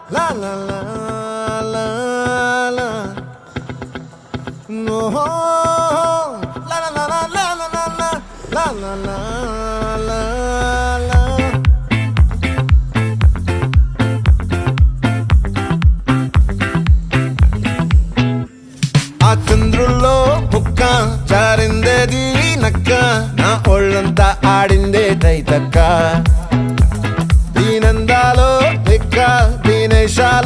La la la la la. No. La la la la la la la la. La la la la la. ఆ చంద్రుల్లో ముక్క చారిందేది నక్క నా ఒళ్ళంతా ఆడిందే తైతక్క దీనందాలో లెక్క దీనేశాల